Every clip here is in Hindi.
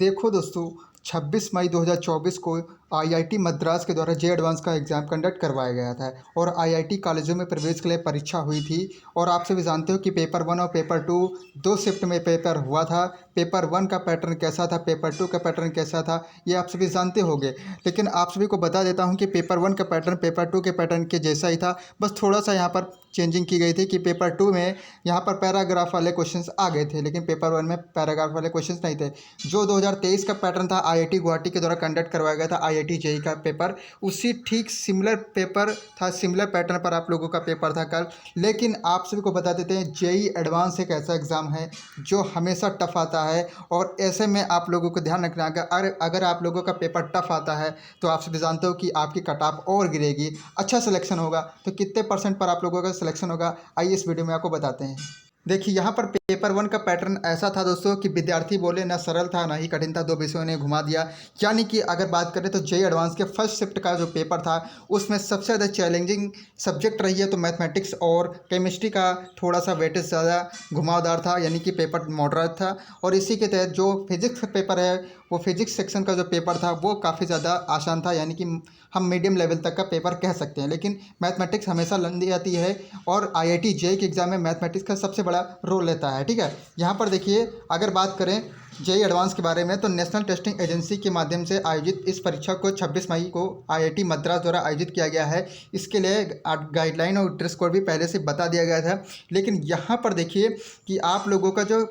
देखो दोस्तों, 26 मई 2024 को आईआईटी मद्रास के द्वारा जे एडवांस का एग्ज़ाम कंडक्ट करवाया गया था और आईआईटी कॉलेजों में प्रवेश के लिए परीक्षा हुई थी। और आप सभी जानते हो कि पेपर 1 और पेपर 2 दो शिफ्ट में पेपर हुआ था। पेपर 1 का पैटर्न कैसा था, पेपर 2 का पैटर्न कैसा था, ये आप सभी जानते होंगे। लेकिन आप सभी को बता देता हूँ कि पेपर 1 का पैटर्न पेपर 2 के पैटर्न के जैसा ही था, बस थोड़ा सा यहाँ पर चेंजिंग की गई थी कि पेपर 2 में यहाँ पर पैराग्राफ वाले क्वेश्चंस आ गए थे, लेकिन पेपर 1 में पैराग्राफ वाले क्वेश्चंस नहीं थे। जो 2023 का पैटर्न था आईआईटी गुवाहाटी के द्वारा कंडक्ट करवाया गया था आईआईटी जेईई का पेपर, उसी ठीक सिमिलर पेपर था, सिमिलर पैटर्न पर आप लोगों का पेपर था कल। लेकिन आप सभी को बता देते हैं, जेईई एडवांस एक ऐसा एग्ज़ाम है जो हमेशा टफ आता है और ऐसे में आप लोगों को ध्यान रखना है अगर आप लोगों का पेपर टफ आता है तो आप सभी जानते हो कि आपकी कट ऑफ और गिरेगी। अच्छा सिलेक्शन होगा तो कितने परसेंट पर आप लोगों का सिलेक्शन होगा, आइए इस वीडियो में आपको बताते हैं। देखिए, यहाँ पर पेपर 1 का पैटर्न ऐसा था दोस्तों कि विद्यार्थी बोले ना सरल था ना ही कठिन था, दो विषयों ने घुमा दिया। यानी कि अगर बात करें तो जेईई एडवांस के फर्स्ट शिफ्ट का जो पेपर था उसमें सबसे ज़्यादा चैलेंजिंग सब्जेक्ट रही है तो मैथमेटिक्स और केमिस्ट्री का थोड़ा सा वेटेज ज़्यादा घुमावदार था, यानी कि पेपर मॉडरेट था। और इसी के तहत जो फिजिक्स का पेपर है, वो फिजिक्स सेक्शन का जो पेपर था वो काफ़ी ज़्यादा आसान था, यानी कि हम मीडियम लेवल तक का पेपर कह सकते हैं। लेकिन मैथमेटिक्स हमेशा लंदी आती है और आईआईटी जेईई के एग्ज़ाम में मैथमेटिक्स का सबसे बड़ा रोल लेता है। ठीक है, यहाँ पर देखिए, अगर बात करें जेईई एडवांस के बारे में तो नेशनल टेस्टिंग एजेंसी के माध्यम से आयोजित इस परीक्षा को 26 मई को आईआईटी मद्रास द्वारा आयोजित किया गया है। इसके लिए गाइडलाइन और ड्रेस कोड भी पहले से बता दिया गया था। लेकिन यहाँ पर देखिए कि आप लोगों का जो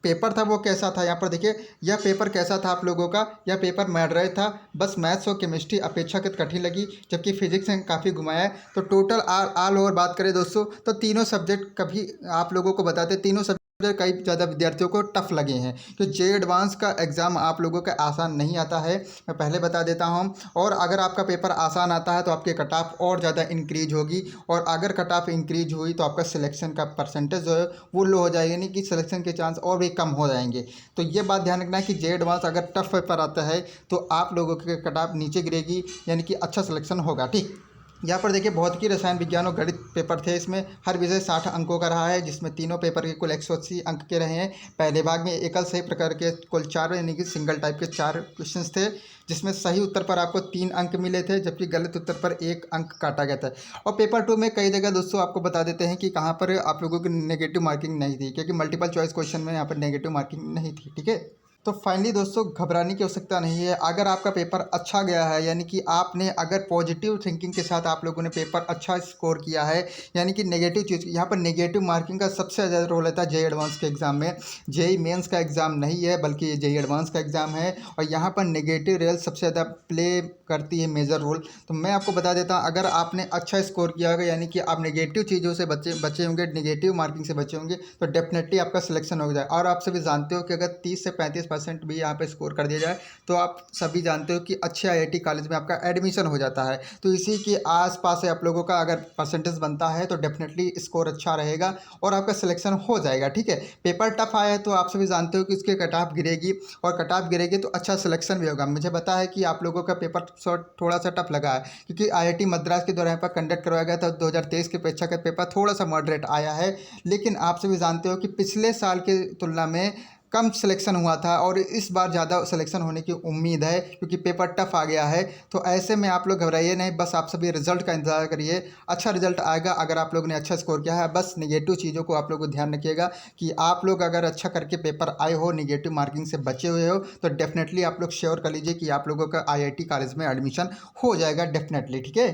पेपर था वो कैसा था। यहाँ पर देखिए, यह पेपर कैसा था आप लोगों का, यह पेपर मॉडरेट था। बस मैथ्स और केमिस्ट्री अपेक्षाकृत कठिन लगी, जबकि फिजिक्स ने काफ़ी घुमाया है। तो टोटल ऑल ओवर बात करें दोस्तों तो तीनों सब्जेक्ट कभी आप लोगों को बताते, तीनों सब्जेक्ट कई ज़्यादा विद्यार्थियों को टफ लगे हैं। तो जेईई एडवांस का एग्ज़ाम आप लोगों का आसान नहीं आता है, मैं पहले बता देता हूँ। और अगर आपका पेपर आसान आता है तो आपके कट ऑफ और ज़्यादा इंक्रीज होगी, और अगर कट ऑफ इंक्रीज हुई तो आपका सिलेक्शन का परसेंटेज जो है वो लो हो जाएगा, यानी कि सिलेक्शन के चांस और भी कम हो जाएंगे। तो ये बात ध्यान रखना है कि जेईई एडवांस अगर टफ पेपर आता है तो आप लोगों के कट ऑफ नीचे गिरेगी, यानी कि अच्छा सिलेक्शन होगा। ठीक, यहाँ पर देखिए, भौतिकी, रसायन विज्ञान और गणित पेपर थे। इसमें हर विषय 60 अंकों का रहा है, जिसमें तीनों पेपर के कुल 180 अंक के रहे हैं। पहले भाग में एकल सही प्रकार के कुल 4 यानी कि सिंगल टाइप के 4 क्वेश्चंस थे, जिसमें सही उत्तर पर आपको 3 अंक मिले थे, जबकि गलत उत्तर पर 1 अंक काटा गया था। और पेपर 2 में कई जगह दोस्तों आपको बता देते हैं कि कहाँ पर आप लोगों की नेगेटिव मार्किंग नहीं थी, क्योंकि मल्टीपल चॉइस क्वेश्चन में यहाँ पर नेगेटिव मार्किंग नहीं थी। ठीक है, तो फाइनली दोस्तों घबराने की आवश्यकता नहीं है। अगर आपका पेपर अच्छा गया है, यानी कि आपने अगर पॉजिटिव थिंकिंग के साथ आप लोगों ने पेपर अच्छा स्कोर किया है, यानी कि नेगेटिव चीज़, यहाँ पर नेगेटिव मार्किंग का सबसे ज़्यादा रोल रहता है जेईई एडवांस के एग्ज़ाम में। जेईई मेंस का एग्ज़ाम नहीं है, बल्कि ये जेईई एडवांस का एग्ज़ाम है, और यहाँ पर नेगेटिव रेल सबसे ज़्यादा प्ले करती है मेजर रोल। तो मैं आपको बता देता हूँ, अगर आपने अच्छा स्कोर किया होगा, यानी कि आप नेगेटिव चीज़ों से बचे होंगे, नेगेटिव मार्किंग से बचे होंगे, तो डेफिनेटली आपका सिलेक्शन हो जाए। और आप सभी जानते हो कि अगर 30 से 35% भी यहाँ पे स्कोर कर दिया जाए तो आप सभी जानते हो कि अच्छे आईआईटी कॉलेज में आपका एडमिशन हो जाता है। तो इसी के आसपास से आप लोगों का अगर परसेंटेज बनता है तो डेफिनेटली स्कोर अच्छा रहेगा और आपका सिलेक्शन हो जाएगा। ठीक है, पेपर टफ आया है तो आप सभी जानते हो कि इसके कट ऑफ गिरेगी, और कट ऑफ गिरेगी तो अच्छा सिलेक्शन भी होगा। मुझे पता है कि आप लोगों का पेपर थोड़ा सा टफ लगा है, क्योंकि आईआईटी मद्रास के द्वारा यहाँ पर कंडक्ट करवाया गया था 2023 के अपेक्षा का पेपर थोड़ा सा मॉडरेट आया है। लेकिन आप सभी जानते हो कि पिछले साल की तुलना में कम सिलेक्शन हुआ था और इस बार ज़्यादा सिलेक्शन होने की उम्मीद है, क्योंकि पेपर टफ आ गया है। तो ऐसे में आप लोग घबराइए नहीं, बस आप सभी रिजल्ट का इंतज़ार करिए। अच्छा रिजल्ट आएगा अगर आप लोगों ने अच्छा स्कोर किया है। बस नेगेटिव चीज़ों को आप लोग को ध्यान रखिएगा कि आप लोग अगर अच्छा करके पेपर आए हो, नेगेटिव मार्किंग से बचे हुए हो, तो डेफिनेटली आप लोग श्योर कर लीजिए कि आप लोगों का आईआईटी कॉलेज में एडमिशन हो जाएगा डेफिनेटली। ठीक है,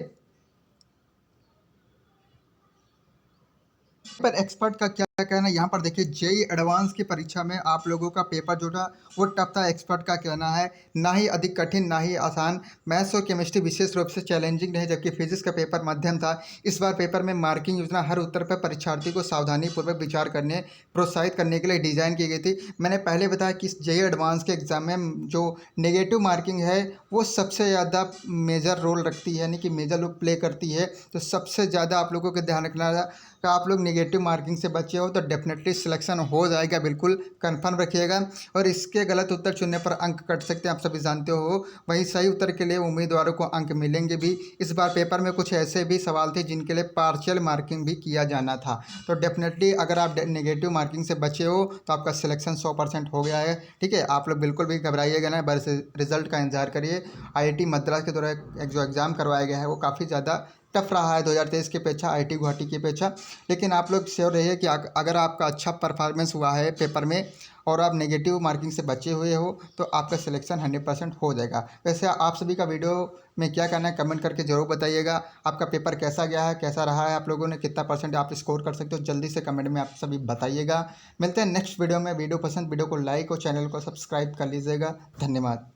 पर एक्सपर्ट का क्या कहना है, यहाँ पर देखिए, जेईई एडवांस की परीक्षा में आप लोगों का पेपर जो था वो टफ था। एक्सपर्ट का कहना है ना ही अधिक कठिन ना ही आसान, मैथ्स और केमिस्ट्री विशेष रूप से चैलेंजिंग रहे, जबकि फिजिक्स का पेपर मध्यम था। इस बार पेपर में मार्किंग योजना हर उत्तर पर परीक्षार्थी को सावधानीपूर्वक विचार करने प्रोत्साहित करने के लिए डिज़ाइन की गई थी। मैंने पहले बताया कि इस जेईई एडवांस के एग्ज़ाम में जो नेगेटिव मार्किंग है वो सबसे ज़्यादा मेजर रोल रखती है, यानी कि मेजर रोल प्ले करती है। तो सबसे ज़्यादा आप लोगों को ध्यान रखना है कि आप लोग नेगेटिव मार्किंग से बचे हो तो डेफिनेटली सिलेक्शन हो जाएगा, बिल्कुल कंफर्म रखिएगा। और इसके गलत उत्तर चुनने पर अंक कट सकते हैं, आप सभी जानते हो। वहीं सही उत्तर के लिए उम्मीदवारों को अंक मिलेंगे भी। इस बार पेपर में कुछ ऐसे भी सवाल थे जिनके लिए पार्शियल मार्किंग भी किया जाना था। तो डेफिनेटली अगर आप नेगेटिव मार्किंग से बचे हो तो आपका सिलेक्शन 100% हो गया है। ठीक है, आप लोग बिल्कुल भी घबराइएगा ना, बस रिजल्ट का इंतजार करिए। IIT मद्रास के द्वारा एक जो एग्ज़ाम करवाया गया है वो काफ़ी ज़्यादा टफ रहा है 2023 की अपेक्षा, IIT गुवाहाटी की अपेक्षा। लेकिन आप लोग श्योर रहिए कि अगर आपका अच्छा परफॉर्मेंस हुआ है पेपर में और आप नेगेटिव मार्किंग से बचे हुए हो तो आपका सिलेक्शन 100% हो जाएगा। वैसे आप सभी का वीडियो में क्या कहना है कमेंट करके ज़रूर बताइएगा। आपका पेपर कैसा गया है, कैसा रहा है, आप लोगों ने कितना % आप स्कोर कर सकते हो, जल्दी से कमेंट में आप सभी बताइएगा। मिलते हैं नेक्स्ट वीडियो में। वीडियो पसंद, वीडियो को लाइक और चैनल को सब्सक्राइब कर लीजिएगा। धन्यवाद।